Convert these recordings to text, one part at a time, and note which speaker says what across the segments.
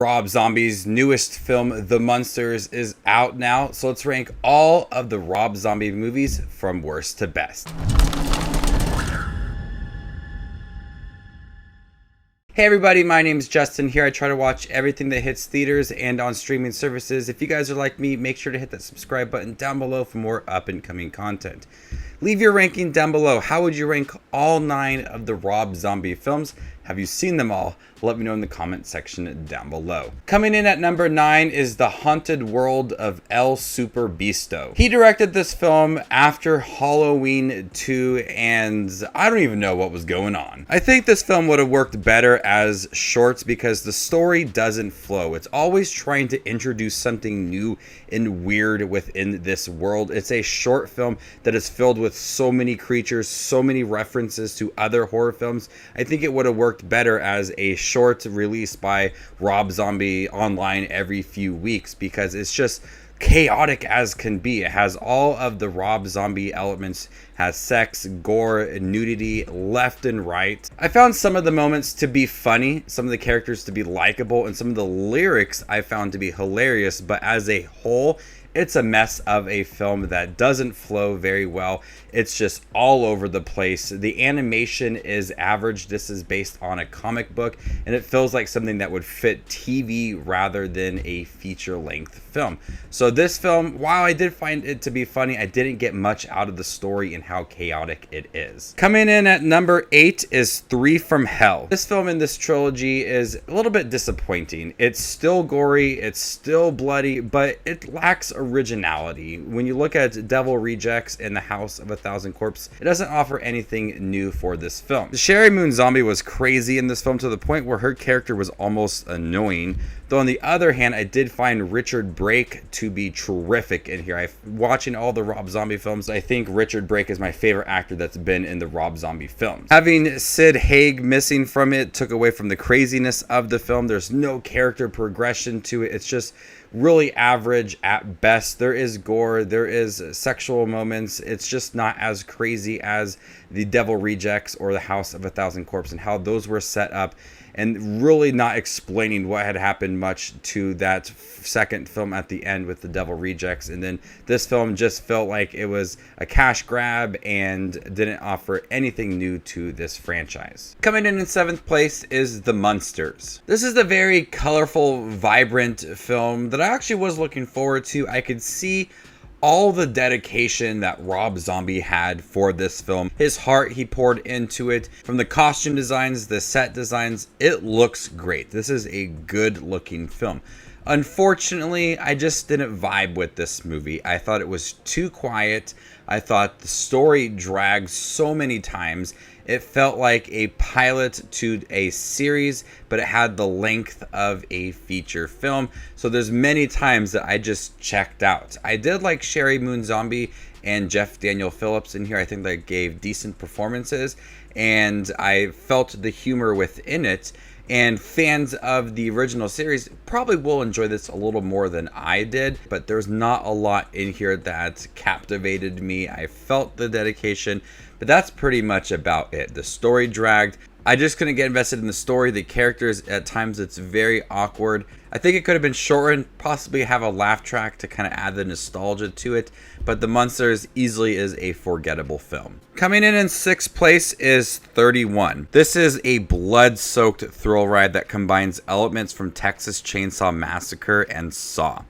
Speaker 1: Rob Zombie's newest film, The Munsters, is out now, so let's rank all of the Rob Zombie movies from worst to best. Hey everybody, my name is Justin here. I try to watch everything that hits theaters and on streaming services. If you guys are like me, make sure to hit that subscribe button down below for more up and coming content. Leave your ranking down below. How would you rank all 9 of the Rob Zombie films? Have you seen them all? Let me know in the comment section down below. Coming in at number 9 is The Haunted World of El Superbeasto. He directed this film after Halloween 2, and I don't even know what was going on. I think this film would have worked better as shorts because the story doesn't flow. It's always trying to introduce something new and weird within this world. It's a short film that is filled with so many creatures, so many references to other horror films. I think it would have worked better as a short release by Rob Zombie online every few weeks because it's just chaotic as can be. It has all of the Rob Zombie elements, has sex, gore, nudity left and right. I found some of the moments to be funny, some of the characters to be likable, and some of the lyrics I found to be hilarious, but as a whole, it's a mess of a film that doesn't flow very well. It's just all over the place. The animation is average. This is based on a comic book, and it feels like something that would fit TV rather than a feature-length film. So this film, while I did find it to be funny, I didn't get much out of the story and how chaotic it is. Coming in at number 8 is 3 from Hell. This film in this trilogy is a little bit disappointing. It's still gory, it's still bloody, but it lacks originality. When you look at Devil Rejects and The House of a Thousand Corpses, it doesn't offer anything new for this film. Sherry Moon Zombie was crazy in this film to the point where her character was almost annoying. Though on the other hand, I did find Richard Brake to be terrific in here. Watching all the Rob Zombie films, I think Richard Brake is my favorite actor that's been in the Rob Zombie films. Having Sid Haig missing from it took away from the craziness of the film. There's no character progression to it. It's just really average at best. There is gore, there is sexual moments. It's just not as crazy as the Devil Rejects or The House of a Thousand Corpses and how those were set up, and really not explaining what had happened much to that second film at the end with the Devil Rejects. And then this film just felt like it was a cash grab and didn't offer anything new to this franchise. Coming in 7th place is The Munsters. This is a very colorful, vibrant film that I actually was looking forward to. I could see all the dedication that Rob Zombie had for this film. His heart he poured into it. From the costume designs, the set designs, it looks great. This is a good looking film. Unfortunately, I just didn't vibe with this movie. I thought it was too quiet. I thought the story dragged so many times. It felt like a pilot to a series, but it had the length of a feature film. So there's many times that I just checked out. I did like Sherry Moon Zombie and Jeff Daniel Phillips in here. I think they gave decent performances, and I felt the humor within it. And fans of the original series probably will enjoy this a little more than I did, but there's not a lot in here that captivated me. I felt the dedication, but that's pretty much about it. The story dragged. I just couldn't get invested in the story. The characters, at times, it's very awkward. I think it could have been shortened, possibly have a laugh track to kind of add the nostalgia to it, but The Munsters easily is a forgettable film. Coming in 6th place is 31. This is a blood-soaked thrill ride that combines elements from Texas Chainsaw Massacre and Saw.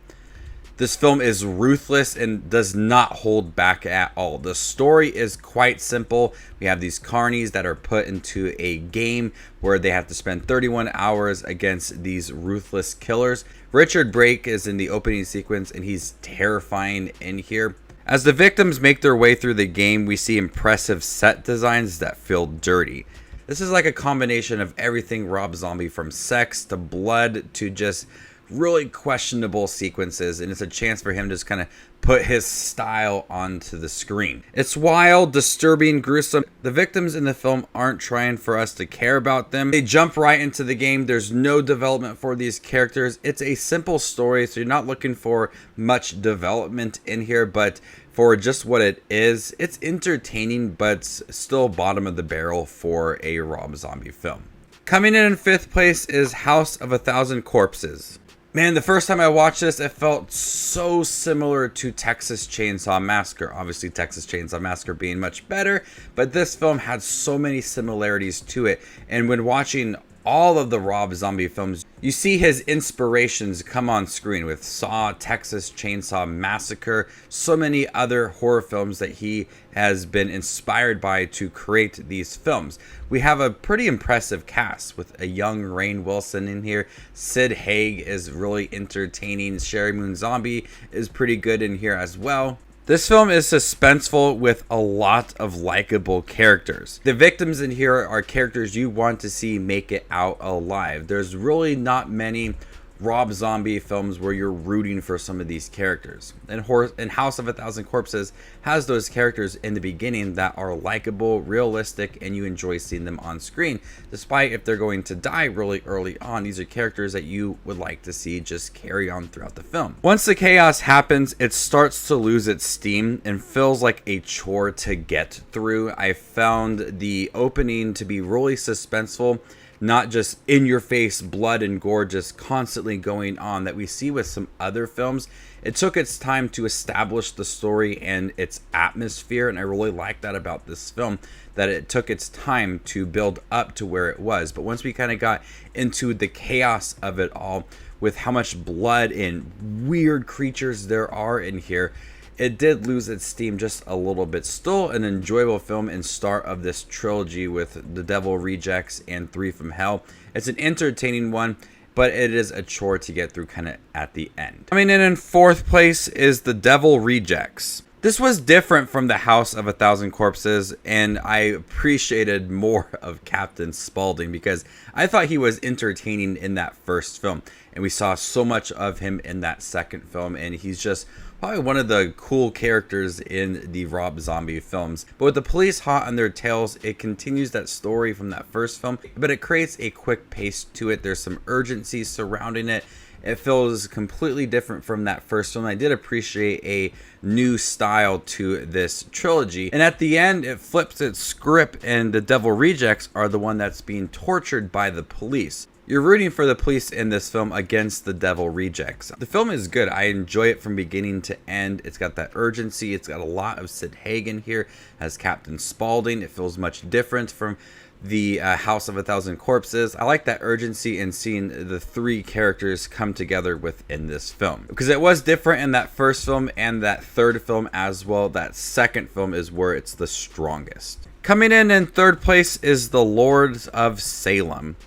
Speaker 1: This film is ruthless and does not hold back at all. The story is quite simple. We have these carnies that are put into a game where they have to spend 31 hours against these ruthless killers. Richard Brake is in the opening sequence and he's terrifying in here. As the victims make their way through the game, we see impressive set designs that feel dirty. This is like a combination of everything Rob Zombie, from sex to blood to just really questionable sequences, and it's a chance for him to just kind of put his style onto the screen. It's wild, disturbing, gruesome. The victims in the film aren't trying for us to care about them. They jump right into the game. There's no development for these characters. It's a simple story, so you're not looking for much development in here, but for just what it is, it's entertaining, but still bottom of the barrel for a Rob Zombie film. Coming in fifth place is House of a Thousand Corpses. Man, the first time I watched this, it felt so similar to Texas Chainsaw Massacre. Obviously, Texas Chainsaw Massacre being much better, but this film had so many similarities to it. And when watching all of the Rob Zombie films, you see his inspirations come on screen with Saw, Texas Chainsaw Massacre, so many other horror films that he has been inspired by to create these films. We have a pretty impressive cast with a young Rainn Wilson in here. Sid Haig is really entertaining. Sheri Moon Zombie is pretty good in here as well. This film is suspenseful with a lot of likable characters. The victims in here are characters you want to see make it out alive. There's really not many Rob Zombie films where you're rooting for some of these characters. And House of a Thousand Corpses has those characters in the beginning that are likable, realistic, and you enjoy seeing them on screen. Despite if they're going to die really early on, these are characters that you would like to see just carry on throughout the film. Once the chaos happens, it starts to lose its steam and feels like a chore to get through. I found the opening to be really suspenseful, not just in your face blood and gore just constantly going on that we see with some other films. It took its time to establish the story and its atmosphere, and I really like that about this film, that it took its time to build up to where it was. But once we kind of got into the chaos of it all, with how much blood and weird creatures there are in here, it did lose its steam just a little bit. Still an enjoyable film and start of this trilogy with The Devil Rejects and Three from Hell. It's an entertaining one, but it is a chore to get through kind of at the end. Coming in fourth place is The Devil Rejects. This was different from The House of a Thousand Corpses, and I appreciated more of Captain Spaulding because I thought he was entertaining in that first film, and we saw so much of him in that second film, and he's just probably one of the cool characters in the Rob Zombie films. But with the police hot on their tails, it continues that story from that first film, but it creates a quick pace to it. There's some urgency surrounding it. It feels completely different from that first film. I did appreciate a new style to this trilogy. And at the end, it flips its script, and the Devil Rejects are the one that's being tortured by the police. You're rooting for the police in this film against the Devil Rejects. The film is good. I enjoy it from beginning to end. It's got that urgency. It's got a lot of Sid Haig in here as Captain Spaulding. It feels much different from the House of a Thousand Corpses. I like that urgency in seeing the three characters come together within this film, because it was different in that first film and that third film as well. That second film is where it's the strongest. Coming in third place is The Lords of Salem.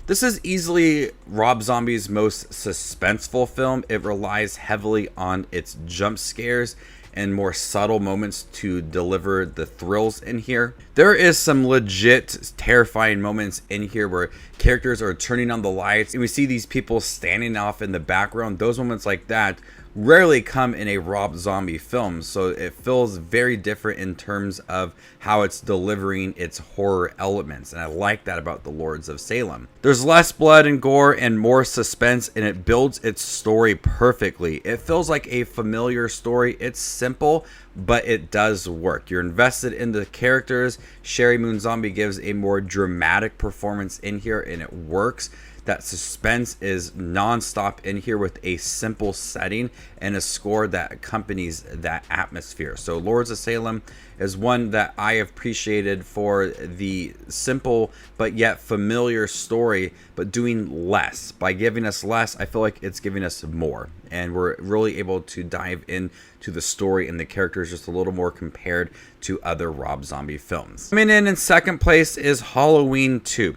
Speaker 1: This is easily Rob Zombie's most suspenseful film. It relies heavily on its jump scares and more subtle moments to deliver the thrills in here. There is some legit terrifying moments in here where characters are turning on the lights and we see these people standing off in the background. Those moments like that rarely come in a Rob Zombie film, so it feels very different in terms of how it's delivering its horror elements, and I like that about The Lords of Salem. There's less blood and gore and more suspense, and it builds its story perfectly. It feels like a familiar story. It's simple, but it does work. You're invested in the characters. Sheri Moon Zombie gives a more dramatic performance in here, and it works. That suspense is non-stop in here with a simple setting and a score that accompanies that atmosphere. So Lords of Salem is one that I appreciated for the simple but yet familiar story, but doing less. By giving us less, I feel like it's giving us more, and we're really able to dive into the story and the characters just a little more compared to other Rob Zombie films. Coming in second place is Halloween 2.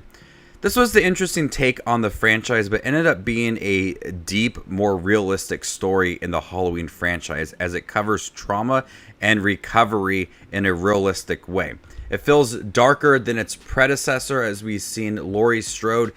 Speaker 1: This was the interesting take on the franchise, but ended up being a deep, more realistic story in the Halloween franchise, as it covers trauma and recovery in a realistic way. It feels darker than its predecessor, as we've seen Laurie Strode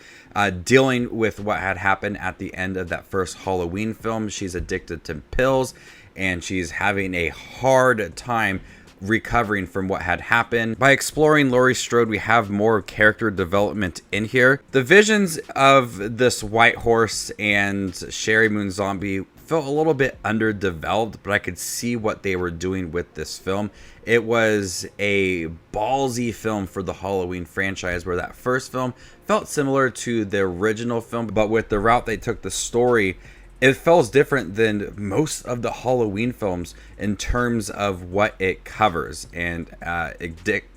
Speaker 1: dealing with what had happened at the end of that first Halloween film. She's addicted to pills, and she's having a hard time recovering from what had happened. By exploring Laurie Strode, we have more character development in here. The visions of this white horse and Sheri Moon Zombie felt a little bit underdeveloped, but I could see what they were doing with this film. It was a ballsy film for the Halloween franchise, where that first film felt similar to the original film, but with the route they took the story, it feels different than most of the Halloween films in terms of what it covers, and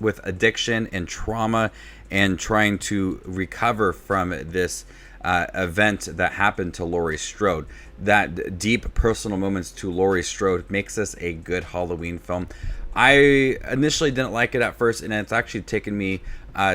Speaker 1: with addiction and trauma and trying to recover from this event that happened to Laurie Strode. That deep personal moments to Laurie Strode makes this a good Halloween film. I initially didn't like it at first, and it's actually taken me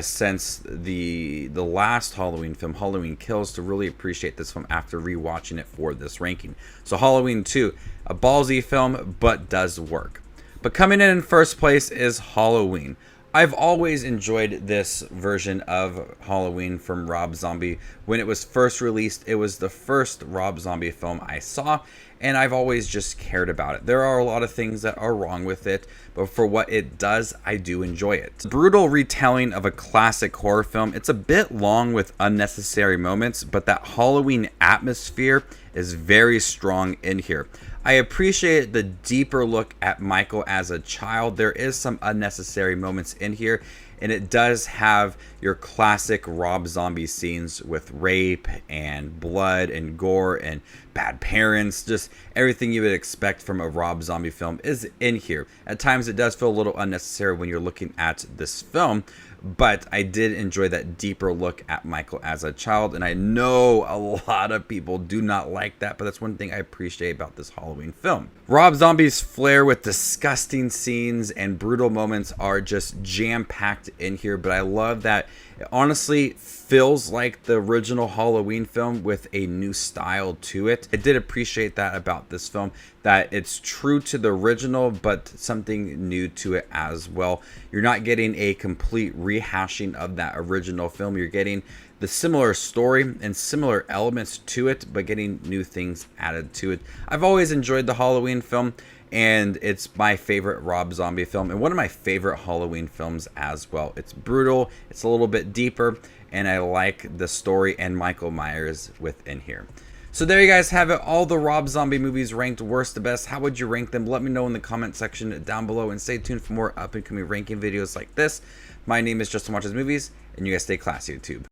Speaker 1: since the last Halloween film, Halloween Kills, to really appreciate this film after rewatching it for this ranking. So Halloween 2, a ballsy film, but does work. But coming in first place is Halloween. I've always enjoyed this version of Halloween from Rob Zombie. When it was first released, it was the first Rob Zombie film I saw, and I've always just cared about it. There are a lot of things that are wrong with it, but for what it does, I do enjoy it. It's a brutal retelling of a classic horror film. It's a bit long with unnecessary moments, but that Halloween atmosphere is very strong in here. I appreciate the deeper look at Michael as a child. There is some unnecessary moments in here, and it does have your classic Rob Zombie scenes with rape and blood and gore and bad parents. Just everything you would expect from a Rob Zombie film is in here. At times it does feel a little unnecessary when you're looking at this film, but I did enjoy that deeper look at Michael as a child, and I know a lot of people do not like that, but that's one thing I appreciate about this Halloween film. Rob Zombie's flair with disgusting scenes and brutal moments are just jam-packed in here, but I love that it honestly feels like the original Halloween film with a new style to it. I did appreciate that about this film, that it's true to the original, but something new to it as well. You're not getting a complete rehashing of that original film. You're getting the similar story and similar elements to it, but getting new things added to it. I've always enjoyed the Halloween film, and it's my favorite Rob Zombie film and one of my favorite Halloween films as well. It's brutal, it's a little bit deeper, and I like the story and Michael Myers within here. So there you guys have it, all the Rob Zombie movies ranked worst to best. How would you rank them? Let me know in the comment section down below, and stay tuned for more up and coming ranking videos like this. My name is Justin Watches Movies, and you guys stay classy, YouTube.